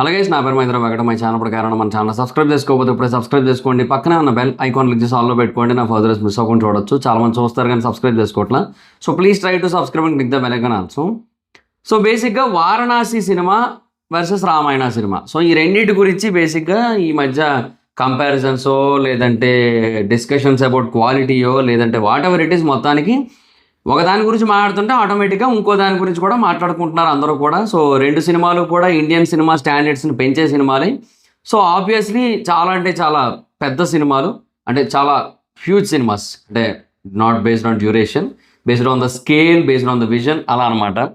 అలాగే నా పేరు మహేంద్ర వెంకట. మై ఛానల్ ప్రకారం మన ఛానల్ సబ్స్క్రైబ్ చేసుకోకపోతే ఇప్పుడే సబ్స్క్రైబ్ చేసుకోండి. పక్కనే ఉన్న బెల్ ఐకాన్ క్లిక్ చేసి ఆల్లో పెట్టుకోండి. నా ఫర్దర్స్ మిస్ అవ్వకుండా చూడొచ్చు. చాలా మంది చూస్తారు కానీ సబ్స్క్రైబ్ చేసుకోవట్లా. So please try to subscribe and click the bell icon also. So బేసిక్గా Varanasi cinema versus Ramayana cinema. So ఈ రెండింటి గురించి బేసిక్గా ఈ మధ్య కంపారిజన్సో లేదంటే డిస్కషన్స్ అబౌట్ క్వాలిటీయో లేదంటే వాట్ ఎవర్ ఇట్ ఈస్, మొత్తానికి ఒకదాని గురించి మాట్లాడుతుంటే ఆటోమేటిక్గా ఇంకో దాని గురించి కూడా మాట్లాడుకుంటున్నారు అందరూ కూడా. సో రెండు సినిమాలు కూడా ఇండియన్ సినిమా స్టాండర్డ్స్ని పెంచే సినిమాలే. సో ఆబ్వియస్లీ చాలా అంటే చాలా పెద్ద సినిమాలు, అంటే చాలా హ్యూజ్ సినిమాస్, అంటే not based on duration, based on the scale, based on the vision, అలా అనమాట.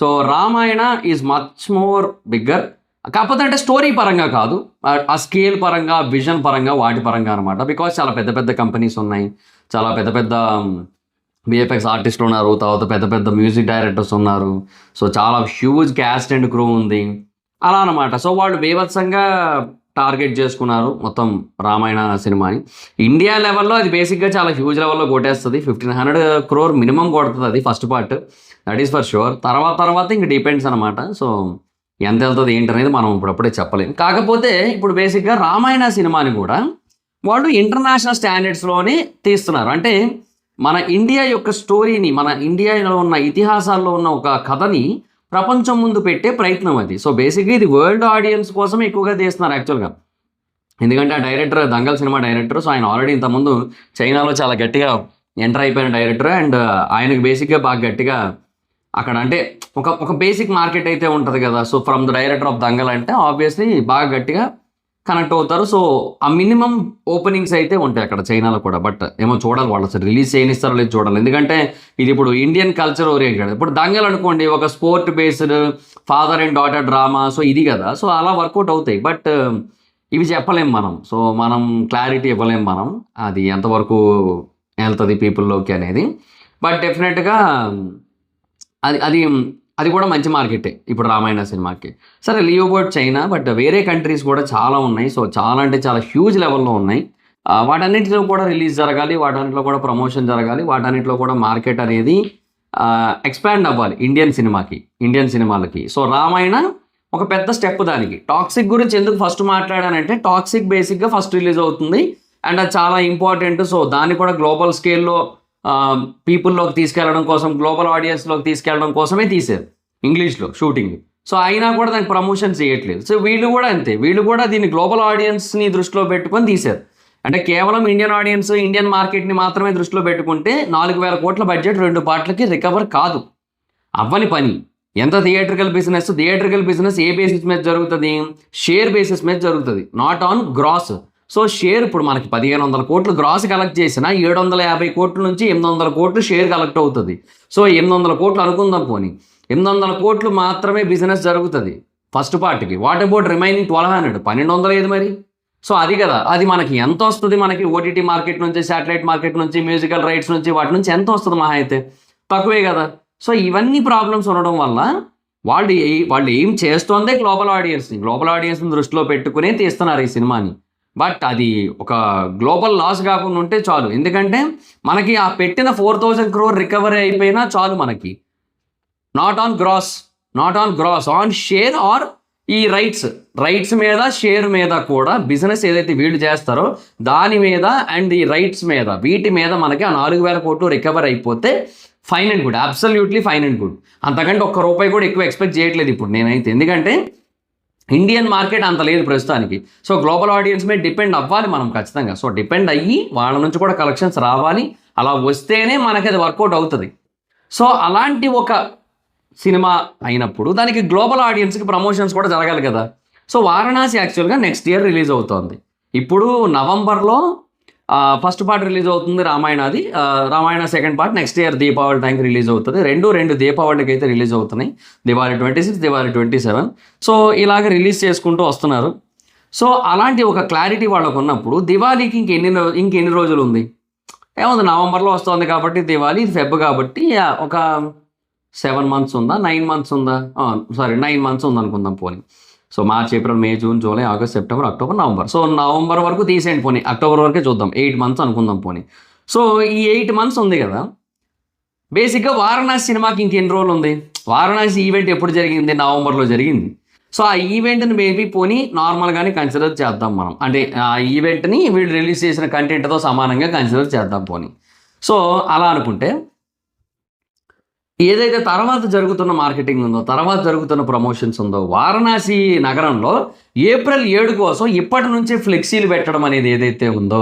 So Ramayana is much more bigger, కాకపోతే అంటే స్టోరీ పరంగా కాదు, ఆ స్కేల్ పరంగా, విజన్ పరంగా, వాటి పరంగా అనమాట. బికాజ్ చాలా పెద్ద పెద్ద కంపెనీస్ ఉన్నాయి, చాలా పెద్ద పెద్ద విఎఫ్ఎక్స్ ఆర్టిస్టులు ఉన్నారు, తర్వాత పెద్ద పెద్ద మ్యూజిక్ డైరెక్టర్స్ ఉన్నారు. సో చాలా హ్యూజ్ క్యాస్ట్ అండ్ క్రూ ఉంది, అలా అనమాట. సో వాళ్ళు బీభత్సంగా టార్గెట్ చేసుకున్నారు మొత్తం రామాయణ సినిమాని. ఇండియా లెవెల్లో అది బేసిక్గా చాలా హ్యూజ్ లెవెల్లో కొట్టేస్తుంది. 1500 crore మినిమం కొడుతుంది అది first part, that is for sure. తర్వాత ఇంక డిపెండ్స్ అనమాట. సో ఎంత వెళ్తుంది ఏంటనేది మనం ఇప్పుడప్పుడే చెప్పలేం. కాకపోతే ఇప్పుడు బేసిక్గా రామాయణ సినిమాని కూడా వాళ్ళు ఇంటర్నేషనల్ స్టాండర్డ్స్లోనే తీస్తున్నారు. అంటే మన ఇండియా యొక్క స్టోరీని, మన ఇండియాలో ఉన్న ఇతిహాసాల్లో ఉన్న ఒక కథని ప్రపంచం ముందు పెట్టే ప్రయత్నం అది. సో బేసిక్గా ఇది వరల్డ్ ఆడియన్స్ కోసం ఎక్కువగా తీస్తున్నారు యాక్చువల్గా. ఎందుకంటే ఆ director, Dangal cinema director, so ఆయన ఆల్రెడీ ఇంతకుముందు చైనాలో చాలా గట్టిగా ఎంటర్ అయిపోయిన డైరెక్టర్. అండ్ ఆయనకు బేసిక్గా బాగా గట్టిగా అక్కడ అంటే ఒక బేసిక్ మార్కెట్ అయితే ఉంటుంది కదా. So from the director of Dangal అంటే ఆబ్వియస్లీ బాగా గట్టిగా కనెక్ట్ అవుతారు. సో ఆ మినిమం ఓపెనింగ్స్ అయితే ఉంటాయి అక్కడ చైనాలో కూడా. బట్ ఏమో చూడాలి వాళ్ళు అసలు రిలీజ్ చేయనిస్తారో లేదు చూడాలి. ఎందుకంటే ఇది ఇప్పుడు ఇండియన్ కల్చర్ ఓరియంటెడ్. ఇప్పుడు దంగల్ అనుకోండి, ఒక sport based father and daughter drama, so ఇది కదా. సో అలా వర్కౌట్ అవుతాయి. బట్ ఇవి చెప్పలేం మనం. సో మనం క్లారిటీ ఇవ్వలేం మనం, అది ఎంతవరకు వెళ్తుంది పీపుల్లోకి అనేది. బట్ డెఫినెట్గా అది అది అది కూడా మంచి మార్కెటే ఇప్పుడు రామాయణ సినిమాకి. సరే లీవ్ అబౌట్ చైనా, బట్ వేరే కంట్రీస్ కూడా చాలా ఉన్నాయి. సో చాలా అంటే చాలా హ్యూజ్ లెవెల్లో ఉన్నాయి. వాటన్నిటిలో కూడా రిలీజ్ జరగాలి, వాటన్నిటిలో కూడా ప్రమోషన్ జరగాలి, వాటన్నిటిలో కూడా మార్కెట్ అనేది ఎక్స్పాండ్ అవ్వాలి ఇండియన్ సినిమాలకి. సో రామాయణ ఒక పెద్ద స్టెప్ దానికి. టాక్సిక్ గురించి ఎందుకు ఫస్ట్ మాట్లాడానంటే, టాక్సిక్ బేసిక్గా ఫస్ట్ రిలీజ్ అవుతుంది అండ్ అది చాలా ఇంపార్టెంట్. సో దాన్ని కూడా గ్లోబల్ స్కేల్లో పీపుల్లోకి తీసుకెళ్ళడం కోసం, గ్లోబల్ ఆడియన్స్లోకి తీసుకెళ్ళడం కోసమే తీశారు ఇంగ్లీష్లో షూటింగ్. సో అయినా కూడా దానికి ప్రమోషన్ చేయట్లేదు. సో వీళ్ళు కూడా అంతే, వీళ్ళు కూడా దీన్ని గ్లోబల్ ఆడియన్స్ని దృష్టిలో పెట్టుకొని తీశారు. అంటే కేవలం ఇండియన్ ఆడియన్స్, ఇండియన్ మార్కెట్ని మాత్రమే దృష్టిలో పెట్టుకుంటే 4000 కోట్ల బడ్జెట్ 2 పార్ట్లకి రికవర్ కాదు, అవ్వని పని. ఎంత థియేట్రికల్ బిజినెస్ ఏ బేసిస్ మీద జరుగుతుంది? షేర్ బేసిస్ మీద జరుగుతుంది, not on gross. So share ఇప్పుడు మనకి 1500 కోట్లు గ్రాస్ కలెక్ట్ చేసినా 750 కోట్ల నుంచి 800 కోట్లు షేర్ కలెక్ట్ అవుతుంది. సో 800 కోట్లు అనుకుందాం పోనీ, 800 కోట్లు మాత్రమే బిజినెస్ జరుగుతుంది ఫస్ట్ పార్ట్కి. What about remaining 1200? 1200 ఏది మరి? సో అది కదా, అది మనకి ఎంత వస్తుంది? మనకి ఓటీటీ మార్కెట్ నుంచి, శాటిలైట్ మార్కెట్ నుంచి, మ్యూజికల్ రైట్స్ నుంచి, వాటి నుంచి ఎంత వస్తుంది? మహా అయితే తక్కువే కదా. సో ఇవన్నీ ప్రాబ్లమ్స్ ఉండడం వల్ల వాళ్ళు ఏం చేస్తోందే గ్లోబల్ ఆడియన్స్ని దృష్టిలో పెట్టుకునే తీస్తున్నారు ఈ సినిమాని. బట్ అది ఒక గ్లోబల్ లాస్ కాకుండా ఉంటే చాలు. ఎందుకంటే మనకి ఆ పెట్టిన 4000 crore రికవరీ అయిపోయినా చాలు మనకి. Not on gross, on share or ఈ రైట్స్ మీద, షేర్ మీద కూడా బిజినెస్ ఏదైతే వీళ్ళు చేస్తారో దాని మీద అండ్ ఈ రైట్స్ మీద, వీటి మీద మనకి ఆ 4000 కోట్లు రికవర్ అయిపోతే fine and good, absolutely fine and good. అంతకంటే ₹1 కూడా ఎక్కువ ఎక్స్పెక్ట్ చేయట్లేదు ఇప్పుడు నేనైతే. ఎందుకంటే ఇండియన్ మార్కెట్ అంత లేదు ప్రస్తుతానికి. సో గ్లోబల్ ఆడియన్స్ మీద డిపెండ్ అవ్వాలి మనం ఖచ్చితంగా. సో డిపెండ్ అయ్యి వాళ్ళ నుంచి కూడా కలెక్షన్స్ రావాలి, అలా వస్తేనే మనకి అది వర్కౌట్ అవుతుంది. సో అలాంటి ఒక సినిమా అయినప్పుడు దానికి గ్లోబల్ ఆడియన్స్కి ప్రమోషన్స్ కూడా జరగాలి కదా. సో వారణాసి యాక్చువల్గా నెక్స్ట్ ఇయర్ రిలీజ్ అవుతుంది. ఇప్పుడు నవంబర్లో ఫస్ట్ పార్ట్ రిలీజ్ అవుతుంది రామాయణది. Ramayana second part next year Deepavali టైంకి రిలీజ్ అవుతుంది. రెండు దీపావళికి అయితే రిలీజ్ అవుతున్నాయి, దివాళీ 26, దివాళీ 27. సో ఇలాగ రిలీజ్ చేసుకుంటూ వస్తున్నారు. సో అలాంటి ఒక క్లారిటీ వాళ్ళకు ఉన్నప్పుడు దివాళీకి ఇంకెన్ని రోజులు ఉంది? ఏముంది, నవంబర్లో వస్తుంది కాబట్టి దివాళీ, ఫెబ్ కాబట్టి ఒక 7 months ఉందా, 9 months ఉందా? 9 months ఉంది అనుకుందాం పోనీ. So March, April, May, June, July, August, September, October, November. So November వరకు తీసేయండి పోనీ, అక్టోబర్ వరకే చూద్దాం, 8 months అనుకుందాం పోనీ. సో ఈ 8 months ఉంది కదా. బేసిక్గా వారణాసి సినిమాకి ఇంకెన్ని రోజులు ఉంది? వారణాసి ఈవెంట్ ఎప్పుడు జరిగింది? నవంబర్లో జరిగింది. సో ఆ ఈవెంట్ని మేబీ పోనీ నార్మల్గానే కన్సిడర్ చేద్దాం మనం, అంటే ఆ ఈవెంట్ని వీళ్ళు రిలీజ్ చేసిన కంటెంట్తో సమానంగా కన్సిడర్ చేద్దాం పోనీ. సో అలా అనుకుంటే ఏదైతే తర్వాత జరుగుతున్న మార్కెటింగ్ ఉందో, తర్వాత జరుగుతున్న ప్రమోషన్స్ ఉందో, వారణాసి నగరంలో ఏప్రిల్ 7 కోసం ఇప్పటి నుంచే ఫ్లెక్సీలు పెట్టడం అనేది ఏదైతే ఉందో,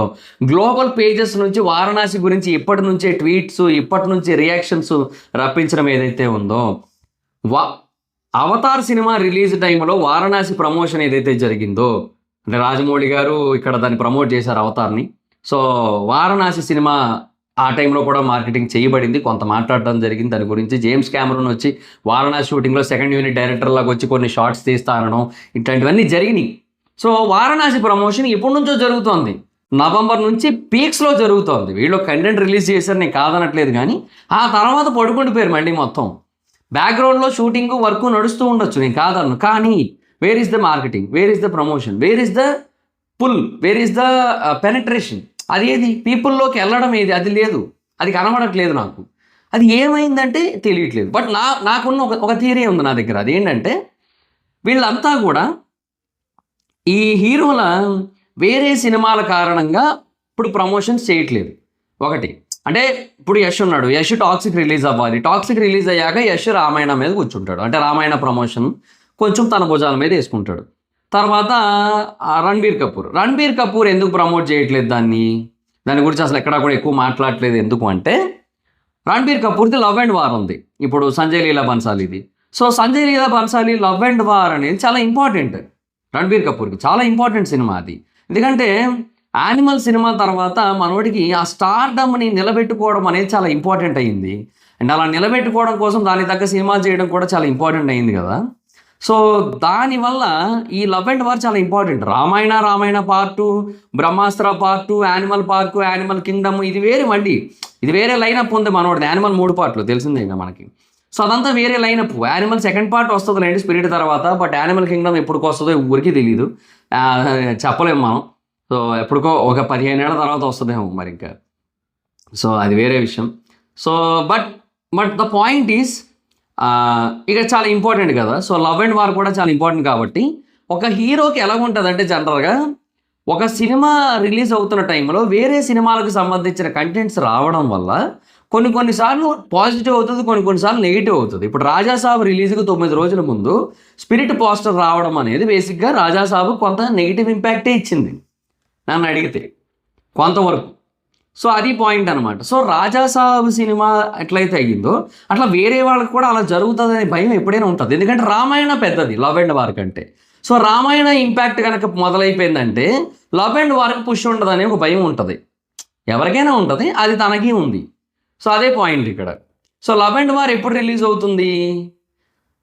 గ్లోబల్ పేజెస్ నుంచి వారణాసి గురించి ఇప్పటి నుంచే ట్వీట్స్, ఇప్పటి నుంచి రియాక్షన్స్ రప్పించడం ఏదైతే ఉందో, అవతార్ సినిమా రిలీజ్ టైంలో వారణాసి ప్రమోషన్ ఏదైతే జరిగిందో, అంటే రాజమౌళి గారు ఇక్కడ దాన్ని ప్రమోట్ చేశారు అవతార్ని. సో వారణాసి సినిమా ఆ టైంలో కూడా మార్కెటింగ్ చేయబడింది, కొంత మాట్లాడడం జరిగింది దాని గురించి. జేమ్స్ క్యామరూన్ వచ్చి వారణాసి షూటింగ్లో సెకండ్ యూనిట్ డైరెక్టర్ లాగా వచ్చి కొన్ని షార్ట్స్ తీస్తా అనడం, ఇట్లాంటివన్నీ జరిగినాయి. సో వారణాసి ప్రమోషన్ ఎప్పటి నుంచో జరుగుతోంది, నవంబర్ నుంచి పీక్స్లో జరుగుతోంది. వీళ్ళు కంటెంట్ రిలీజ్ చేశారు, నేను కాదనట్లేదు, కానీ ఆ తర్వాత పడుకుండిపోయారు మళ్ళీ మొత్తం. బ్యాక్గ్రౌండ్లో షూటింగ్ వర్క్ నడుస్తూ ఉండొచ్చు, నేను కాదన్ను, కానీ where is the marketing, where is the promotion, where is the pull, where is the penetration, అది ఏది పీపుల్లోకి వెళ్ళడం ఏది, అది లేదు, అది కనబడట్లేదు నాకు. అది ఏమైందంటే తెలియట్లేదు. బట్ నాకున్న ఒక థియరీ ఉంది నా దగ్గర. అదేంటంటే వీళ్ళంతా కూడా ఈ హీరోల వేరే సినిమాల కారణంగా ఇప్పుడు ప్రమోషన్స్ చేయట్లేదు. ఒకటి అంటే ఇప్పుడు యష్ ఉన్నాడు, యష్ టాక్సిక్ రిలీజ్ అవ్వాలి, టాక్సిక్ రిలీజ్ అయ్యాక యష్ రామాయణ మీద కూర్చుంటాడు, అంటే రామాయణ ప్రమోషన్ కొంచెం తన భుజాల మీద వేసుకుంటాడు. తర్వాత రణబీర్ కపూర్ ఎందుకు ప్రమోట్ చేయట్లేదు దాని గురించి అసలు ఎక్కడా కూడా ఎక్కువ మాట్లాడట్లేదు. ఎందుకు అంటే రణబీర్ కపూర్ది లవ్ అండ్ వార్ ఉంది ఇప్పుడు, సంజయ్ లీలా బన్సాలీది. So Sanjay Leela Bhansali love and war అనేది చాలా ఇంపార్టెంట్, రణబీర్ కపూర్కి చాలా ఇంపార్టెంట్ సినిమా అది. ఎందుకంటే యానిమల్ సినిమా తర్వాత మనోడికి ఆ స్టార్డమ్ని నిలబెట్టుకోవడం అనేది చాలా ఇంపార్టెంట్ అయ్యింది. అండ్ అలా నిలబెట్టుకోవడం కోసం దానికి తగ్గ సినిమాలు చేయడం కూడా చాలా ఇంపార్టెంట్ అయ్యింది కదా. సో దానివల్ల ఈ లవ్ అండ్ వార్ చాలా ఇంపార్టెంట్. రామాయణ పార్ట్ 2, బ్రహ్మాస్త్ర పార్ట్ 2, యానిమల్ కింగ్డమ్, ఇది వేరే, మళ్ళీ ఇది వేరే లైనప్ ఉంది మనోడిది. యానిమల్ 3 పార్ట్లు తెలిసిందే ఇంకా మనకి. సో అదంతా వేరే లైనప్. యానిమల్ సెకండ్ పార్ట్ వస్తుంది లేండి స్పిరిట్ తర్వాత, బట్ యానిమల్ కింగ్డమ్ ఎప్పటికి వస్తుందో ఊరికి తెలియదు, చెప్పలేము మనం. సో ఎప్పటికో ఒక 15 ఏళ్ల తర్వాత వస్తుందేమో మరి ఇంకా. సో అది వేరే విషయం. So but the point is ఇక చాలా ఇంపార్టెంట్ కదా. సో లవ్ అండ్ వార్ కూడా చాలా ఇంపార్టెంట్ కాబట్టి ఒక హీరోకి ఎలా ఉంటుంది అంటే జనరల్గా ఒక సినిమా రిలీజ్ అవుతున్న టైంలో వేరే సినిమాలకు సంబంధించిన కంటెంట్స్ రావడం వల్ల కొన్నిసార్లు పాజిటివ్ అవుతుంది, కొన్నిసార్లు నెగిటివ్ అవుతుంది. ఇప్పుడు రాజాసాబ్ రిలీజ్కి 9 రోజుల ముందు స్పిరిట్ పోస్టర్ రావడం అనేది బేసిక్గా రాజాసాబ్ కొంత నెగిటివ్ ఇంపాక్టే ఇచ్చింది నన్ను అడిగితే, కొంతవరకు. సో అది పాయింట్ అనమాట. సో రాజాసాబ్ సినిమా ఎట్లయితే అయ్యిందో అట్లా వేరే వాళ్ళకి కూడా అలా జరుగుతుందనే భయం ఎప్పుడైనా ఉంటుంది. ఎందుకంటే రామాయణ పెద్దది లవ్ అండ్ వార్ కంటే. సో రామాయణ ఇంపాక్ట్ కనుక మొదలైపోయిందంటే లవ్ అండ్ వార్కి పుష్ ఉండదనే ఒక భయం ఉంటుంది, ఎవరికైనా ఉంటుంది, అది తనకి ఉంది. సో అదే పాయింట్ ఇక్కడ. సో లవ్ అండ్ వార్ ఎప్పుడు రిలీజ్ అవుతుంది,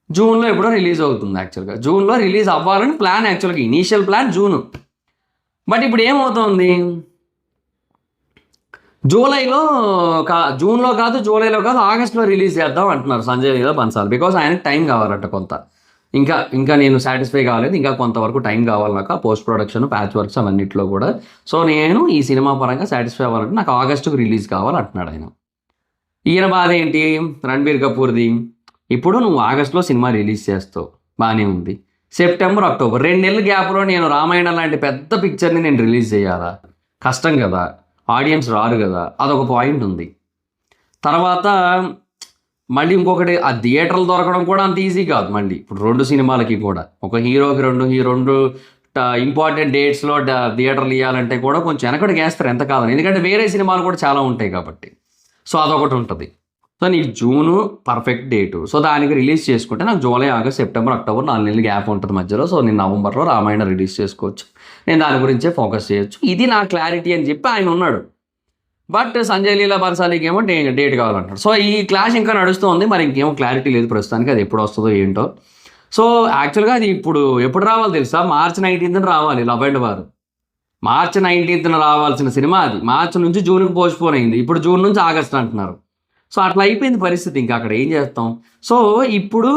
జూన్లో ఎప్పుడో రిలీజ్ అవుతుంది. యాక్చువల్గా జూన్లో రిలీజ్ అవ్వాలని ప్లాన్, యాక్చువల్గా ఇనీషియల్ ప్లాన్ జూను. బట్ ఇప్పుడు ఏమవుతుంది, జూన్లో కాదు, జూలైలో కాదు, ఆగస్ట్లో రిలీజ్ చేద్దాం అంటున్నారు సంజయ్ లీలా బన్సాల్. బికాజ్ ఆయనకి టైం కావాలంట కొంత, ఇంకా నేను సాటిస్ఫై కాలేదు, ఇంకా కొంతవరకు టైం కావాలి నాకు పోస్ట్ ప్రొడక్షన్, ప్యాచ్ వర్క్స్ అవన్నిట్లో కూడా. సో నేను ఈ సినిమా పరంగా సాటిస్ఫై అవ్వాలంటే నాకు ఆగస్టుకు రిలీజ్ కావాలంటున్నాడు ఆయన. ఈయన బాధ ఏంటి, రణబీర్ కపూర్ది, ఇప్పుడు నువ్వు ఆగస్టులో సినిమా రిలీజ్ చేస్తావు, బాగానే ఉంది. సెప్టెంబర్, అక్టోబర్ 2 నెలల గ్యాప్లో నేను రామాయణ లాంటి పెద్ద పిక్చర్ని నేను రిలీజ్ చేయాలా, కష్టం కదా, ఆడియన్స్ రారు కదా, అదొక పాయింట్ ఉంది. తర్వాత మళ్ళీ ఇంకొకటి, ఆ థియేటర్లు దొరకడం కూడా అంత ఈజీ కాదు. మళ్ళీ ఇప్పుడు 2 సినిమాలకి కూడా ఒక హీరోకి 2 ఇంపార్టెంట్ డేట్స్లో థియేటర్లు ఇవ్వాలంటే కూడా కొంచెం వెనకడికి వేస్తారు, ఎంత కాదని, ఎందుకంటే వేరే సినిమాలు కూడా చాలా ఉంటాయి కాబట్టి. సో అదొకటి ఉంటుంది. సో నీకు జూను పర్ఫెక్ట్ డేటు, సో దానికి రిలీజ్ చేసుకుంటే నాకు జూలై, ఆగస్ట్, సెప్టెంబర్, అక్టోబర్ 4 నెలలు గ్యాప్ ఉంటుంది మధ్యలో. సో నేను నవంబర్లో రామాయణ రిలీజ్ చేసుకోవచ్చు, నేను దాని గురించే ఫోకస్ చేయొచ్చు, ఇది నా క్లారిటీ అని చెప్పి ఆయన ఉన్నాడు. బట్ సంజయ్ లీలా బన్సాలీకి ఏమో డేట్ కావాలంటాడు. సో ఈ క్లాష్ ఇంకా నడుస్తుంది, మరి ఇంకేమో క్లారిటీ లేదు ప్రస్తుతానికి, అది ఎప్పుడు వస్తుందో ఏంటో. సో యాక్చువల్గా అది ఎప్పుడు రావాలి తెలుసా, మార్చ్ 19th రావాలి love and war. March 19th రావాల్సిన సినిమా అది మార్చ్ నుంచి జూన్కి పోస్ట్పోన్ అయింది, ఇప్పుడు జూన్ నుంచి ఆగస్ట్ అంటున్నారు. సో అట్లా అయిపోయింది పరిస్థితి, ఇంకా అక్కడ ఏం చేస్తాం. సో ఇప్పుడు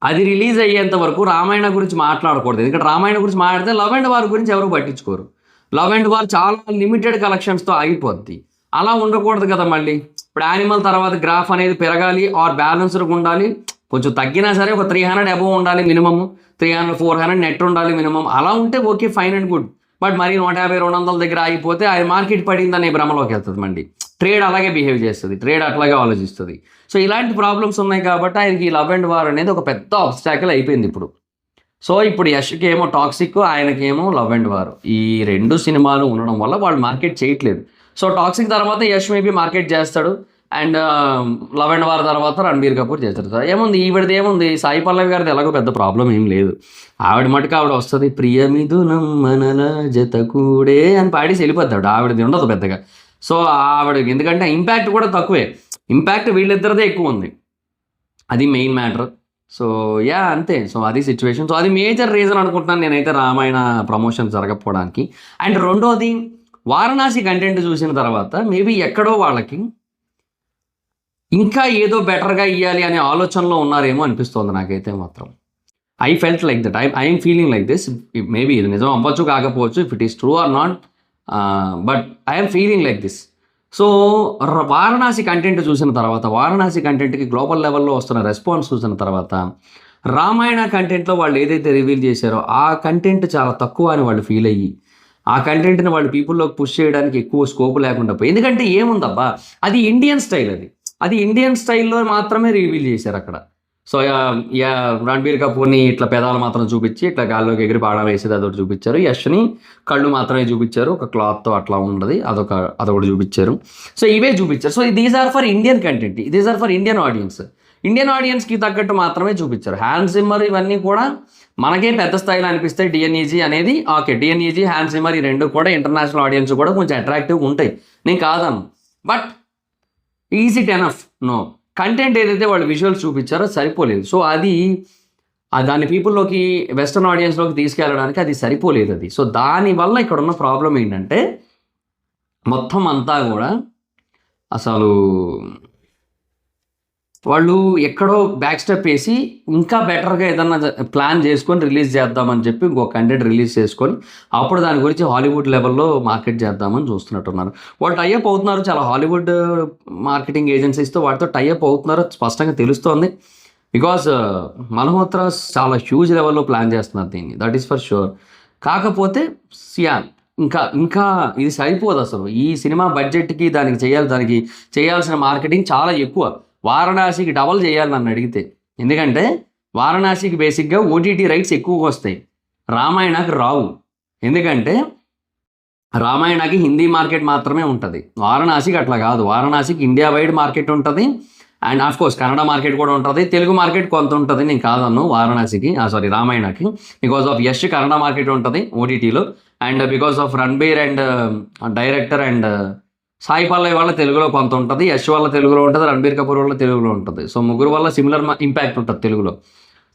అది రిలీజ్ అయ్యేంత వరకు రామాయణ గురించి మాట్లాడకూడదు, ఎందుకంటే రామాయణ గురించి మాట్లాడితే లవ్ అండ్ వార్ గురించి ఎవరు పట్టించుకోరు. లవ్ అండ్ వార్ చాలా లిమిటెడ్ కలెక్షన్స్తో ఆగిపోద్ది, అలా ఉండకూడదు కదా. మళ్ళీ ఇప్పుడు యానిమల్ తర్వాత గ్రాఫ్ అనేది పెరగాలి ఆర్ బ్యాలెన్స్డ్గా ఉండాలి, కొంచెం తగ్గినా సరే ఒక 300 అబోవ్ ఉండాలి మినిమమ్, 300 400 నెట్ ఉండాలి మినిమమ్. అలా ఉంటే okay, fine and good. But మరి 150 200 దగ్గర ఆగిపోతే అది మార్కెట్ పడిందనే భ్రమలోకి వెళ్తుంది మండి. ట్రేడ్ అలాగే బిహేవ్ చేస్తుంది, ట్రేడ్ అట్లాగే ఆలోచిస్తుంది. సో ఇలాంటి ప్రాబ్లమ్స్ ఉన్నాయి కాబట్టి ఆయనకి ఈ లవ్ అండ్ వార్ అనేది ఒక పెద్ద ఆబ్స్టాకిల్ అయిపోయింది ఇప్పుడు. సో ఇప్పుడు యష్కి ఏమో టాక్సిక్, ఆయనకేమో లవ్ అండ్ వార్. ఈ 2 సినిమాలు ఉండడం వల్ల వాళ్ళు మార్కెట్ చేయట్లేదు. సో టాక్సిక్ తర్వాత యష్ మేబీ మార్కెట్ చేస్తాడు, అండ్ లవ్ అండ్ వార్ తర్వాత రణబీర్ కపూర్ చేస్తారు. ఏముంది ఈవిడది, ఏముంది సాయి పల్లవి గారిది ఎలాగో పెద్ద ప్రాబ్లం ఏం లేదు. ఆవిడ మటుకు ఆవిడ వస్తుంది, ప్రియమిథునం మనల జత కూడే అని పాడేసి వెళ్ళిపోద్దాడు. ఆవిడది ఉండదు పెద్దగా. సో ఆవిడ ఎందుకంటే ఇంపాక్ట్ కూడా తక్కువే, ఇంపాక్ట్ వీళ్ళిద్దరిదే ఎక్కువ ఉంది, అది మెయిన్ మ్యాటర్. సో యా అంతే. సో అది సిచ్యువేషన్. సో అది మేజర్ రీజన్ అనుకుంటున్నాను నేనైతే రామాయణ ప్రమోషన్ జరగకపోవడానికి. అండ్ రెండోది, వారణాసి కంటెంట్ చూసిన తర్వాత మేబీ ఎక్కడో వాళ్ళకి ఇంకా ఏదో బెటర్గా ఇవ్వాలి అనే ఆలోచనలో ఉన్నారేమో అనిపిస్తుంది నాకైతే మాత్రం. I felt like that, I'm feeling like this. Maybe ఇది నిజం అవ్వచ్చు కాకపోవచ్చు, if it is true or not, but I'm feeling like this. So Varanasi content చూసిన తర్వాత, వారణాసి కంటెంట్కి గ్లోబల్ లెవెల్లో వస్తున్న రెస్పాన్స్ చూసిన తర్వాత, రామాయణ కంటెంట్లో వాళ్ళు ఏదైతే రివీల్ చేశారో ఆ కంటెంట్ చాలా తక్కువ అని వాళ్ళు ఫీల్ అయ్యి, ఆ కంటెంట్ని వాళ్ళు పీపుల్లోకి పుష్ చేయడానికి ఎక్కువ స్కోప్ లేకుండా పోయి. ఎందుకంటే ఏముందబ్బా, అది ఇండియన్ స్టైల్, అది ఇండియన్ స్టైల్లో మాత్రమే రివీల్ చేశారు అక్కడ. సో రణబీర్ కపూర్ని ఇట్లా పెదాలు మాత్రం చూపించి ఇట్లా గాల్లోకి ఎగిరి పాడం వేసేది అదొకటి చూపించారు. యష్ని కళ్ళు మాత్రమే చూపించారు, ఒక క్లాత్తో అట్లా ఉండదు, అదొకటి చూపించారు. సో ఇవే చూపించారు. So these are for Indian content, these are for Indian audience. Indian ఆడియన్స్కి తగ్గట్టు మాత్రమే చూపించారు. హ్యాన్స్ జిమ్మర్ ఇవన్నీ కూడా మనకే పెద్ద స్థాయిలో అనిపిస్తాయి. డిఎన్ఈజీ అనేది ఓకే, డిఎన్ఈజీ హ్యాన్స్ జిమ్మర్ ఈ రెండు కూడా ఇంటర్నేషనల్ ఆడియన్స్ కూడా కొంచెం అట్రాక్టివ్గా ఉంటాయి, నేను కాదను. But is it enough? No. Content ఏదైతే వాళ్ళు విజువల్స్ చూపించారో సరిపోలేదు. సో అది దాన్ని పీపుల్లోకి, వెస్టర్న్ ఆడియన్స్లోకి తీసుకెళ్ళడానికి అది సరిపోలేదు అది. సో దానివల్ల ఇక్కడ ఉన్న ప్రాబ్లం ఏంటంటే మొత్తం అంతా కూడా అసలు వాళ్ళు ఎక్కడో బ్యాక్ స్టెప్ వేసి ఇంకా బెటర్గా ఏదన్నా ప్లాన్ చేసుకొని రిలీజ్ చేద్దామని చెప్పి ఇంకొక కంటెంట్ రిలీజ్ చేసుకొని అప్పుడు దాని గురించి హాలీవుడ్ లెవెల్లో మార్కెట్ చేద్దామని చూస్తున్నట్టున్నారు. వాళ్ళు టైఅప్ అవుతున్నారు, చాలా హాలీవుడ్ మార్కెటింగ్ ఏజెన్సీస్తో వాటితో టైఅప్ అవుతున్నారు, స్పష్టంగా తెలుస్తోంది. బికాజ్ మల్హోత్రా చాలా హ్యూజ్ లెవెల్లో ప్లాన్ చేస్తున్నారు దీన్ని, దట్ ఈస్ ఫర్ షూర్. కాకపోతే ఇంకా ఇది సరిపోదు అసలు. ఈ సినిమా బడ్జెట్కి దానికి చేయాల్సిన మార్కెటింగ్ చాలా ఎక్కువ. వారణాసికి డబల్ చేయాలి నన్ను అడిగితే. ఎందుకంటే వారణాసికి బేసిక్గా ఓటీటీ రైట్స్ ఎక్కువగా వస్తాయి, రామాయణకి రావు. ఎందుకంటే రామాయణకి హిందీ మార్కెట్ మాత్రమే ఉంటుంది, వారణాసికి అట్లా కాదు. వారణాసికి ఇండియా వైడ్ మార్కెట్ ఉంటుంది, and of course Kannada market కూడా ఉంటుంది, తెలుగు మార్కెట్ కొంత ఉంటుంది, నేను కాదన్ను. వారణాసికి రామాయణకి because of Yash Kannada market ఉంటుంది ఓటీటీలో, and because of Ranbir and director and Sai Pallavi వల్ల తెలుగులో కొంత ఉంటుంది, యష్ వల్ల తెలుగులో ఉంటుంది, రణబీర్ కపూర్ వల్ల తెలుగులో ఉంటుంది. సో ముగ్గురు వల్ల సిమిలర్ ఇంపాక్ట్ ఉంటుంది తెలుగులో,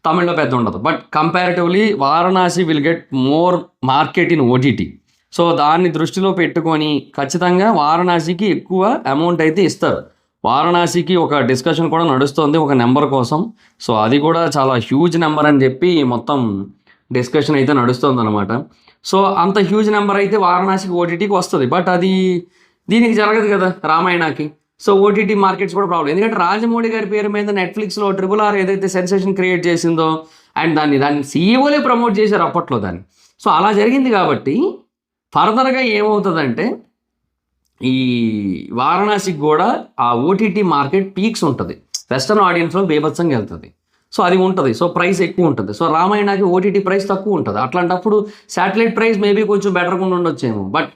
తమిళ్లో పెద్ద ఉండదు. But comparatively Varanasi will get more market in OTT. So దాన్ని దృష్టిలో పెట్టుకొని ఖచ్చితంగా వారణాసికి ఎక్కువ అమౌంట్ అయితే ఇస్తారు. వారణాసికి ఒక డిస్కషన్ కూడా నడుస్తుంది ఒక నెంబర్ కోసం. సో అది కూడా చాలా హ్యూజ్ నెంబర్ అని చెప్పి మొత్తం డిస్కషన్ అయితే నడుస్తుంది అనమాట. సో అంత హ్యూజ్ నెంబర్ అయితే వారణాసికి ఓటీటీకి వస్తుంది, బట్ అది దీనికి జరగదు కదా రామాయణకి. సో ఓటీటీ మార్కెట్స్ కూడా ప్రాబ్లం. ఎందుకంటే రాజమౌళి గారి పేరు మీద నెట్ఫ్లిక్స్లో RRR ఏదైతే సెన్సేషన్ క్రియేట్ చేసిందో, అండ్ దాన్ని సీఈఓలే ప్రమోట్ చేశారు అప్పట్లో దాన్ని. సో అలా జరిగింది కాబట్టి ఫర్దర్గా ఏమవుతుందంటే ఈ వారణాసికి కూడా ఆ ఓటీటీ మార్కెట్ పీక్స్ ఉంటుంది, వెస్టర్న్ ఆడియన్స్లో బీభత్సంగా వెళ్తుంది. సో అది ఉంటుంది, సో ప్రైస్ ఎక్కువ ఉంటుంది. సో రామాయణకి ఓటీటీ ప్రైస్ తక్కువ ఉంటుంది. అట్లాంటప్పుడు శాటిలైట్ ప్రైస్ మేబీ కొంచెం బెటర్గా ఉండొచ్చేమో. But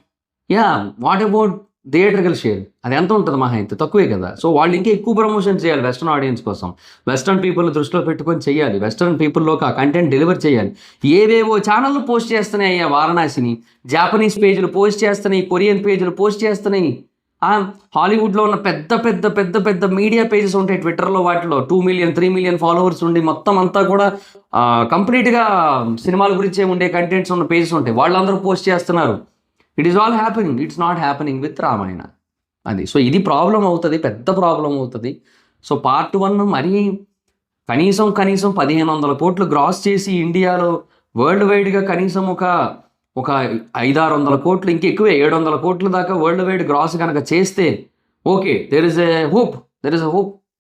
what about theatrical share? అది ఎంత ఉంటుంది మహా అయితే? తక్కువే కదా. సో వాళ్ళు ఇంకా ఎక్కువ ప్రమోషన్ చేయాలి వెస్టర్న్ ఆడియన్స్ కోసం, వెస్టర్న్ పీపుల్ దృష్టిలో పెట్టుకొని చేయాలి, వెస్టర్న్ పీపుల్లోకి ఆ కంటెంట్ డెలివర్ చేయాలి. ఏవేవో ఛానళ్ళు పోస్ట్ చేస్తున్నాయి వారణాసిని, జాపనీస్ పేజీలు పోస్ట్ చేస్తున్నాయి, కొరియన్ పేజీలు పోస్ట్ చేస్తున్నాయి, హాలీవుడ్లో ఉన్న పెద్ద పెద్ద పెద్ద పెద్ద మీడియా పేజెస్ ఉంటాయి ట్విట్టర్లో, వాటిలో 2 million 3 million ఫాలోవర్స్ ఉండి మొత్తం అంతా కూడా కంప్లీట్గా సినిమాల గురించే ఉండే కంటెంట్స్ ఉన్న పేజెస్ ఉంటాయి, వాళ్ళందరూ పోస్ట్ చేస్తున్నారు. It is all happening, it's not happening with Ramayana. అది సో ఇది ప్రాబ్లం అవుతుంది, పెద్ద ప్రాబ్లం అవుతుంది. సో పార్ట్ 1 మరీ కనీసం 1500 కోట్లు గ్రాస్ చేసి ఇండియాలో వరల్డ్ వైడ్గా కనీసం ఒక 500-600 కోట్లు, ఇంకెక్కువే 700 కోట్ల దాకా వరల్డ్ వైడ్ గ్రాస్ కనుక చేస్తే okay, there is a hope.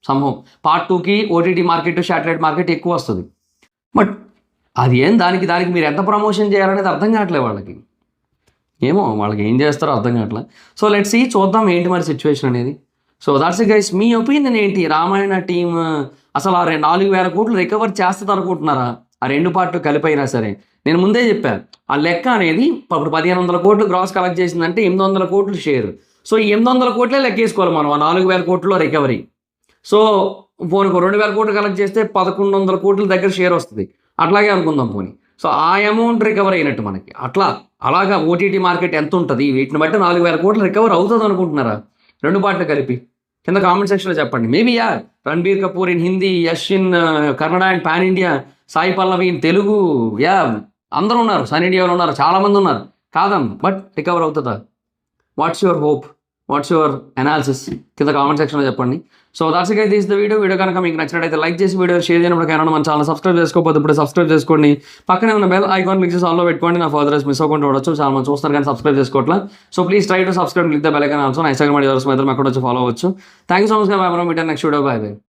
సంభవం. పార్ట్ 2కి ఓటీటీ మార్కెట్, శాటిలైట్ మార్కెట్ ఎక్కువ వస్తుంది. బట్ అది ఏం దానికి మీరు ఎంత ప్రమోషన్ చేయాలనేది అర్థం కావట్లేదు వాళ్ళకి. ఏమో వాళ్ళకి ఏం చేస్తారో అర్థం కావట్లేదు. సో లెట్స్ సీ, చూద్దాం ఏంటి మరి సిచ్యువేషన్ అనేది. So that's it guys. Me opinion ఏంటి? రామాయణ టీమ్ అసలు ఆ 4,000 కోట్లు రికవర్ చేస్తుంది అనుకుంటున్నారా? ఆ 2 పార్ట్లు కలిపైనా సరే. నేను ముందే చెప్పాను, ఆ లెక్క అనేది ఇప్పుడు 1,500 కోట్లు గ్రాస్ కలెక్ట్ చేసిందంటే 800 కోట్లు షేర్. సో ఈ 800 కోట్లే లెక్కేసుకోవాలి మనం ఆ 4,000 కోట్లలో రికవరీ. సో పోనీ 2,000 కోట్లు కలెక్ట్ చేస్తే 1,100 కోట్ల దగ్గర షేర్ వస్తుంది. అట్లాగే అనుకుందాం పోనీ. సో ఆ అమౌంట్ రికవర్ అయినట్టు మనకి. అలాగా ఓటీటీ మార్కెట్ ఎంత ఉంటుంది, వీటిని బట్టి 4,000 కోట్లు రికవర్ అవుతుంది అనుకుంటున్నారా 2 పార్ట్లు కలిపి? కింద కామెంట్ సెక్షన్లో చెప్పండి. Maybe Ranbir Kapoor in Hindi, Yash in Kannada and pan India, Sai Pallavi in Telugu, అందరూ ఉన్నారు, సన్ ఇండియాలో ఉన్నారు, చాలామంది ఉన్నారు. బట్ రికవర్ అవుతుందా? What's your hope? What's your analysis? కింద కామెంట్ సెక్షన్లో చెప్పండి. So that's it guys, the video కనుక మీకు నచ్చినట్టయితే లైక్ చేసి వీడియో షేర్ చేయడం కైనా మన ఛానల్ సబ్స్క్రైబ్ చేసుకోకపోతే ఇప్పుడు సబ్స్క్రైబ్ చేసుకోండి. పక్కనే ఉన్న బెల్ ఐకాన్ క్లిక్ చేసి ఆన్లో పెట్టుకోండి. నా ఫర్దర్స్ మిస్ అవ్వకుండా చూడొచ్చు. చాలా మంది చూస్తారు కానీ సబ్స్క్రైబ్ చేసుకోవట్లా. So please try to subscribe, click the bell icon also. నా ఇన్స్టాగ్రామ్ ఐడి ద్వారా మీ ఇద్దరు అక్కడ వచ్చి ఫాలో అవ్వచ్చు. Thank you so much. Meet at next video. Bye by.